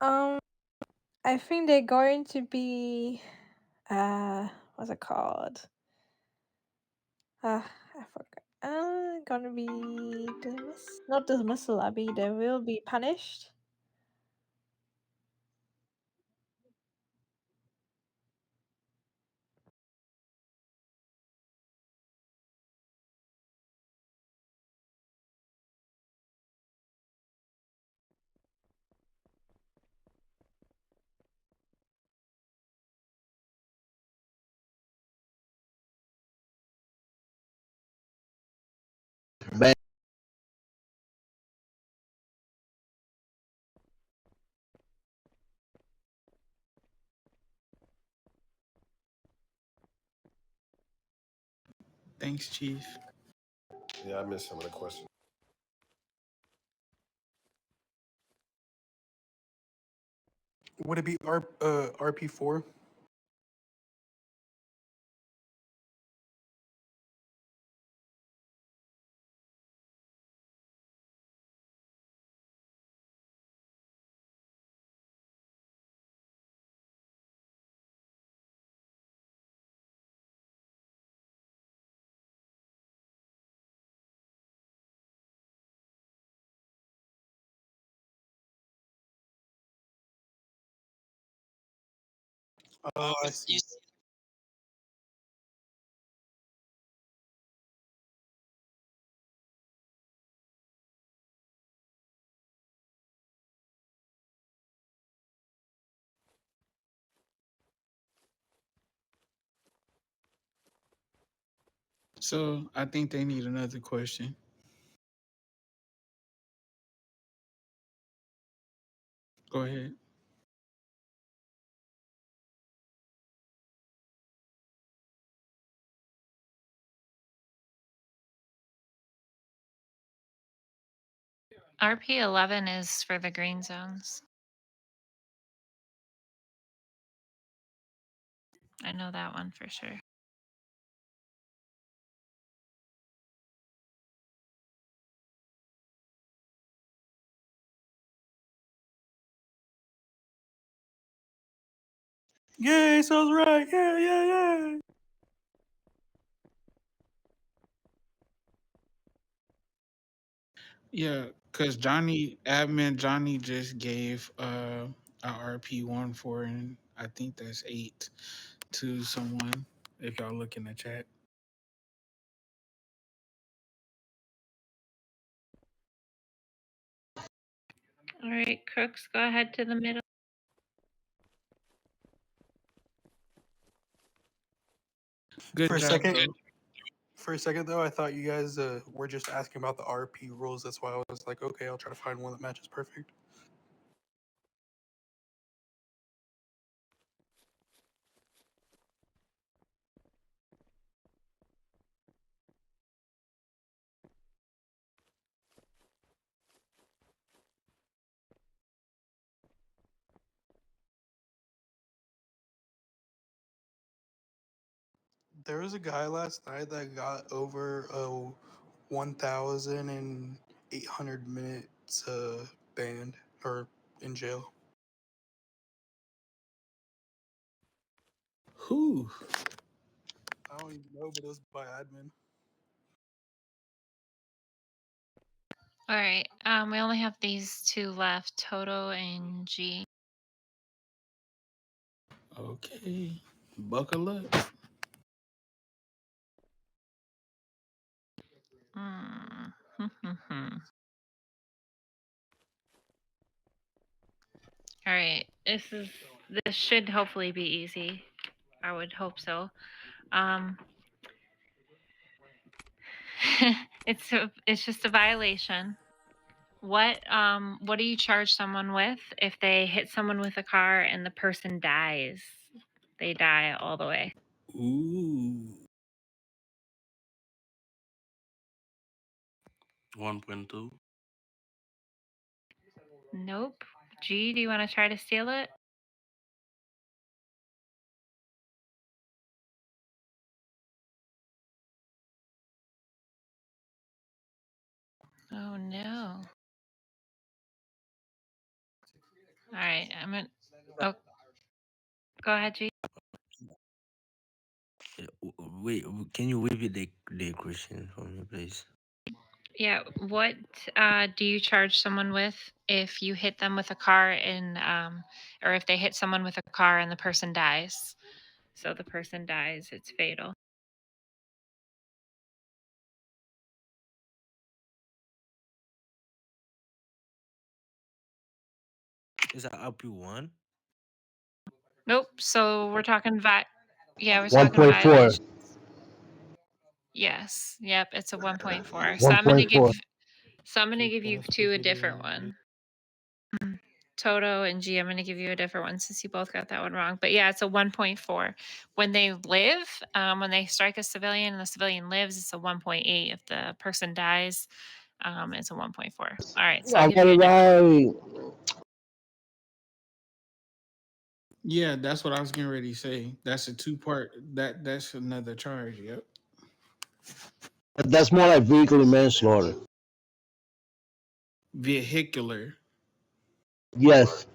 Um, I think they're going to be, what's it called? I forgot. Gonna be not dismissal. I mean, they will be punished. Ben, Thanks, Chief. Yeah, I missed some of the questions. Would it be RP4? Oh, I see. So I think they need another question. Go ahead. RP11 is for the green zones. I know that one for sure. Yay, sounds right. Yeah, yeah, yeah. Yeah, because admin Johnny just gave a RP1 for, and I think that's 8 to someone. If y'all look in the chat. All right, Crooks, go ahead to the middle. Good For a job, second, though. I thought you guys were just asking about the RP rules. That's why I was like, okay, I'll try to find one that matches perfect. There was a guy last night that got over 1,800 minutes banned or in jail. Who? I don't even know, but it was by admin. All right. We only have these two left, Toto and G. Okay. Buckle up. Mm. All right. This should hopefully be easy. I would hope so. It's just a violation. What do you charge someone with if they hit someone with a car and the person dies? They die all the way. Ooh. 1.2. Nope. G, do you want to try to steal it? Oh no. All right, oh, go ahead, G. Wait, can you repeat the question for me, please? Yeah, what do you charge someone with if you hit them with a car and or if they hit someone with a car and the person dies? So the person dies, it's fatal. Is that RP1? Nope. So we're talking we're talking 1.4. violations. Yes. Yep, it's a 1.4. So I'm going to give 1.4. you two a different one. Toto and G, I'm going to give you a different one since you both got that one wrong. But yeah, it's a 1.4. When they live, when they strike a civilian and the civilian lives, it's a 1.8. If the person dies, it's a 1.4. All right, so I'll I give got you it a different. right. Yeah, that's what I was getting ready to say. That's a two-part. That's another charge. Yep. That's more like vehicular manslaughter. Vehicular. Yes.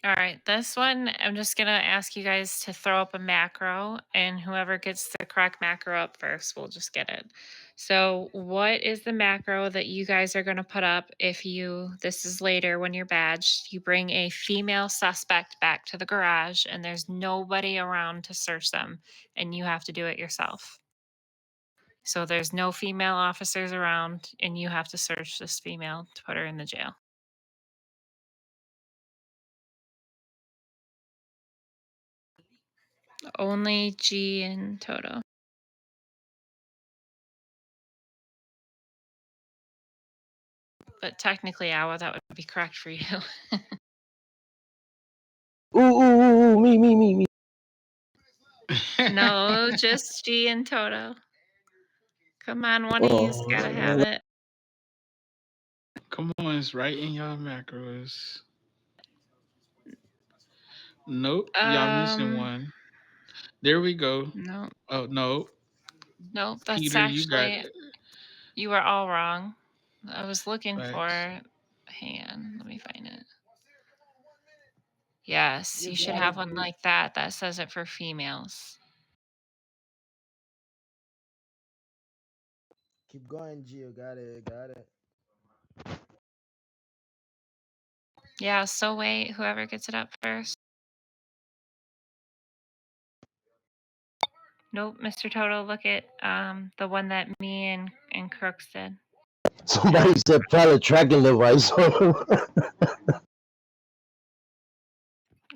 All right, this one, I'm just going to ask you guys to throw up a macro, and whoever gets the correct macro up first will just get it. So, what is the macro that you guys are going to put up if this is later when you're badged, you bring a female suspect back to the garage and there's nobody around to search them, and you have to do it yourself? So, there's no female officers around, and you have to search this female to put her in the jail. Only G and Toto. But technically, Awa, that would be correct for you. Ooh, me. No, just G and Toto. Come on, one of you's gotta have it. Come on, it's right in y'all macros. Nope, y'all missing one. There we go. No. Oh no. Nope, that's Peter, you got actually, it. you were all wrong. I was looking Facts. for, hang on, let me find it. Yes, You you should got have it, one G. like that. That says it for females. Keep going, G. You got it. You got it. Yeah, so wait, whoever gets it up first. Nope, Mr. Toto, look at the one that me and Crooks did. Somebody said pilot tracking device.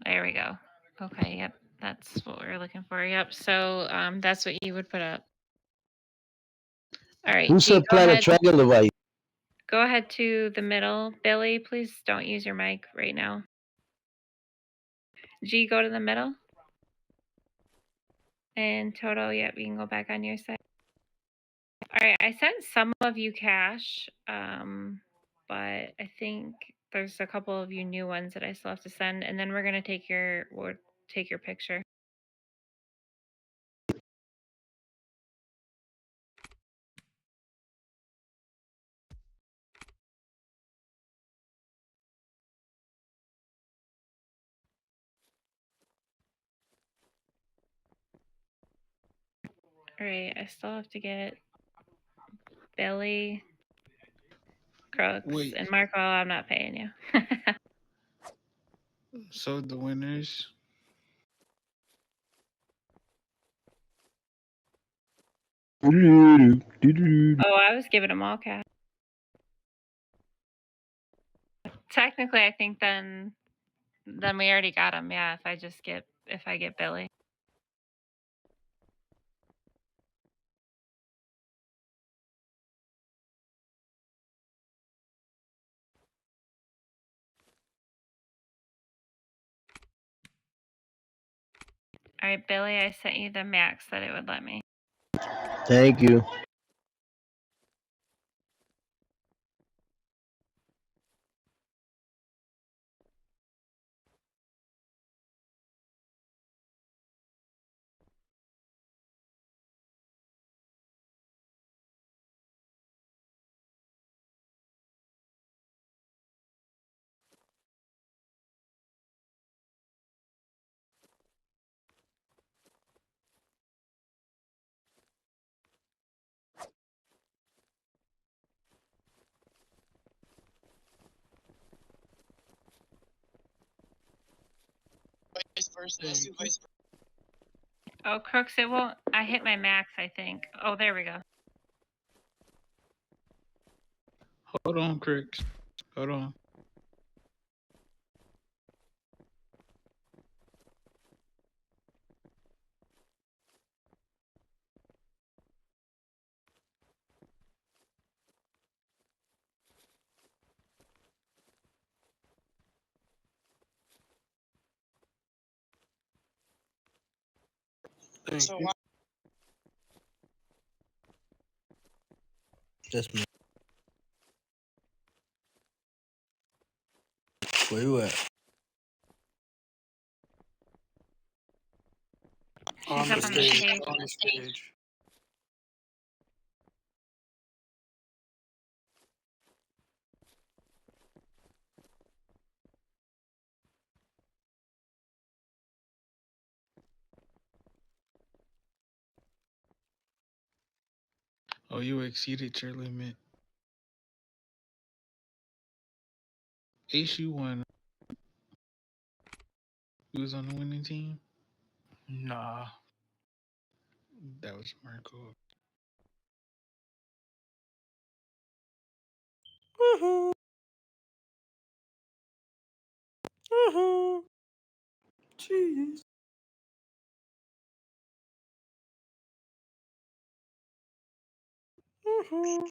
There we go. Okay, yep. That's what we're looking for. Yep. So that's what you would put up. All right, Who G, said go planet ahead. tracking device? Go ahead to the middle. Billy, please don't use your mic right now. G, go to the middle. And Toto, yep, you can go back on your side. All right, I sent some of you cash, but I think there's a couple of you new ones that I still have to send, and then we'll take your picture. All right, I still have to get Billy, Crooks, Wait, and Marco. I'm not paying you. so the winners. Oh, I was giving them all cash. Technically, I think then we already got them. Yeah, if I get Billy. All right, Billy, I sent you the max that it would let me. Thank you. Oh, Crooks, it won't. I hit my max, I think. Oh, there we go. Hold on, Crooks. Hold on. Thank you. That's me. Where you at? She's up on the stage. On the stage. Oh, you exceeded your limit. Ace, you won. You was on the winning team. Nah. That was Marco. Woohoo! Woohoo! Jeez. Woohoo!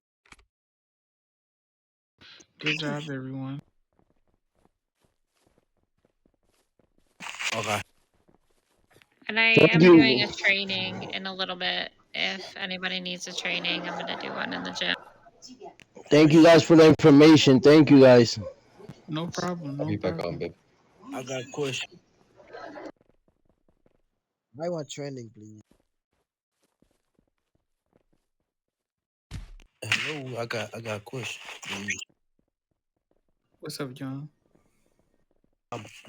Good job, everyone. Okay. And I Thank am doing you. a training in a little bit. If anybody needs a training, I'm going to do one in the gym. Thank you guys for the information. Thank you guys. No problem. I'll No be back on, problem. babe. I got a question. I want training, please. Hello, I got a question. What's up, John?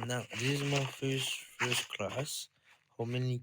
Now this is my first class. How many